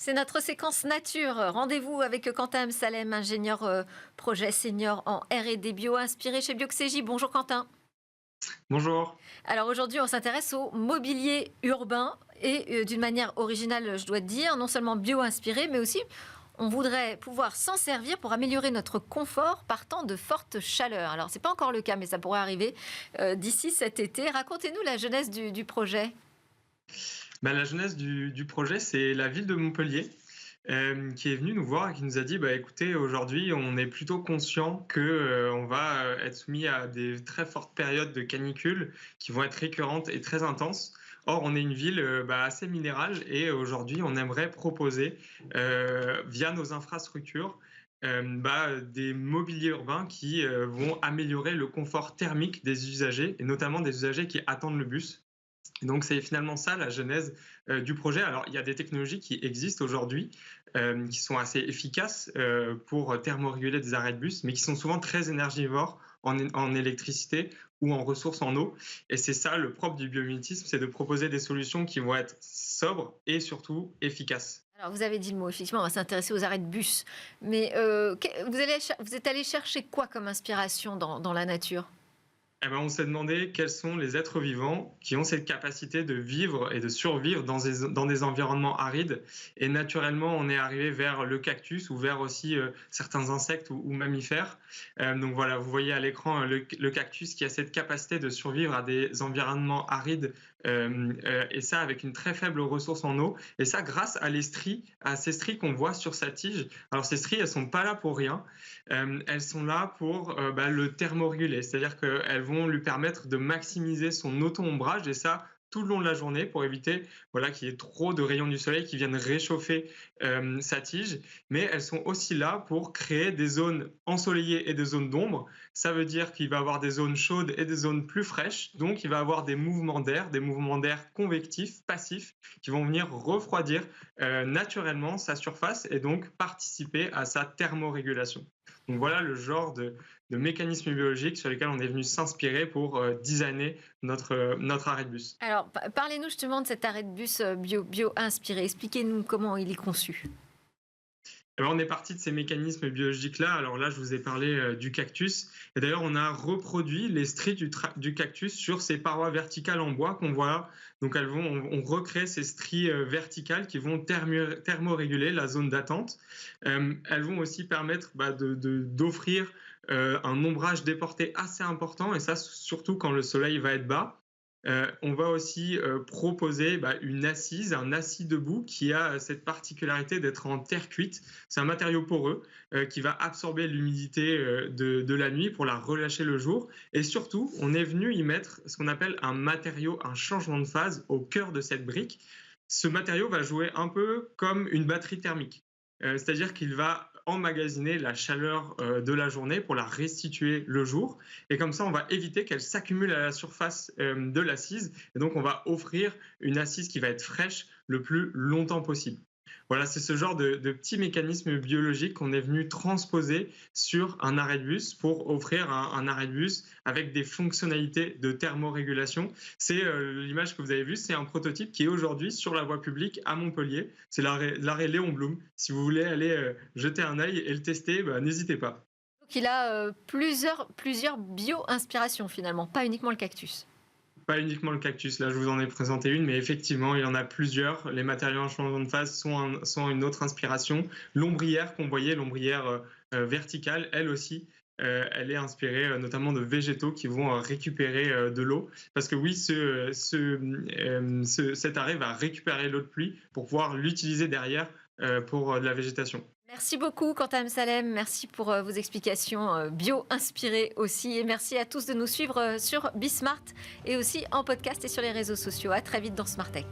C'est notre séquence nature. Rendez-vous avec Quentin Salem, ingénieur projet senior en R&D bio inspiré chez Bioxégie. Bonjour Quentin. Bonjour. Alors aujourd'hui, on s'intéresse au mobilier urbain et d'une manière originale, je dois te dire, non seulement bio-inspiré, mais aussi on voudrait pouvoir s'en servir pour améliorer notre confort partant de fortes chaleurs. Alors ce n'est pas encore le cas, mais ça pourrait arriver d'ici cet été. Racontez-nous la genèse du projet. La jeunesse du projet, c'est la ville de Montpellier qui est venue nous voir et qui nous a dit écoutez, aujourd'hui, on est plutôt conscient que on va être soumis à des très fortes périodes de canicule qui vont être récurrentes et très intenses. Or, on est une ville assez minérale et aujourd'hui, on aimerait proposer via nos infrastructures des mobiliers urbains qui vont améliorer le confort thermique des usagers et notamment des usagers qui attendent le bus. Et donc, c'est finalement ça la genèse du projet. Alors, il y a des technologies qui existent aujourd'hui, qui sont assez efficaces pour thermoréguler des arrêts de bus, mais qui sont souvent très énergivores en électricité ou en ressources en eau. Et c'est ça le propre du biomimétisme, c'est de proposer des solutions qui vont être sobres et surtout efficaces. Alors, vous avez dit le mot, effectivement, on va s'intéresser aux arrêts de bus. Mais vous êtes allé chercher quoi comme inspiration dans la nature ? On s'est demandé quels sont les êtres vivants qui ont cette capacité de vivre et de survivre dans des environnements arides. Et naturellement, on est arrivé vers le cactus ou vers aussi certains insectes ou mammifères. Donc voilà, vous voyez à l'écran le cactus qui a cette capacité de survivre à des environnements arides et ça avec une très faible ressource en eau. Et ça grâce à ces stries qu'on voit sur sa tige. Alors ces stries, elles sont pas là pour rien. Elles sont là pour le thermoréguler, c'est-à-dire qu'elles vont lui permettre de maximiser son auto-ombrage et ça tout le long de la journée pour éviter qu'il y ait trop de rayons du soleil qui viennent réchauffer sa tige. Mais elles sont aussi là pour créer des zones ensoleillées et des zones d'ombre. Ça veut dire qu'il va avoir des zones chaudes et des zones plus fraîches. Donc, il va avoir des mouvements d'air convectifs, passifs, qui vont venir refroidir naturellement sa surface et donc participer à sa thermorégulation. Donc voilà le genre de mécanismes biologiques sur lesquels on est venu s'inspirer pour designer notre arrêt de bus. Alors, parlez-nous justement de cet arrêt de bus bio-inspiré. Expliquez-nous comment il est conçu. On est parti de ces mécanismes biologiques-là. Alors là, je vous ai parlé du cactus. Et d'ailleurs, on a reproduit les stries du cactus sur ces parois verticales en bois qu'on voit là. Donc, on recrée ces stries verticales qui vont thermoréguler la zone d'attente. Elles vont aussi permettre d'offrir un ombrage déporté assez important, et ça, surtout quand le soleil va être bas. On va aussi proposer une assise, un assis debout qui a cette particularité d'être en terre cuite. C'est un matériau poreux qui va absorber l'humidité de la nuit pour la relâcher le jour. Et surtout, on est venu y mettre ce qu'on appelle un changement de phase au cœur de cette brique. Ce matériau va jouer un peu comme une batterie thermique. C'est-à-dire qu'il va emmagasiner la chaleur de la journée pour la restituer le jour. Et comme ça, on va éviter qu'elle s'accumule à la surface de l'assise. Et donc, on va offrir une assise qui va être fraîche le plus longtemps possible. Voilà, c'est ce genre de petits mécanismes biologiques qu'on est venu transposer sur un arrêt de bus pour offrir un arrêt de bus avec des fonctionnalités de thermorégulation. C'est l'image que vous avez vue, c'est un prototype qui est aujourd'hui sur la voie publique à Montpellier. C'est l'arrêt Léon Blum. Si vous voulez aller jeter un œil et le tester, n'hésitez pas. Donc il a plusieurs bio-inspirations finalement, pas uniquement le cactus. Pas uniquement le cactus, là je vous en ai présenté une, mais effectivement il y en a plusieurs. Les matériaux en changement de phase sont une autre inspiration. L'ombrière qu'on voyait, l'ombrière verticale, elle aussi, elle est inspirée notamment de végétaux qui vont récupérer de l'eau. Parce que oui, cet arrêt va récupérer l'eau de pluie pour pouvoir l'utiliser derrière pour de la végétation. Merci beaucoup Quentin Salem, merci pour vos explications bio-inspirées aussi et merci à tous de nous suivre sur Bismart et aussi en podcast et sur les réseaux sociaux. À très vite dans Smart Tech.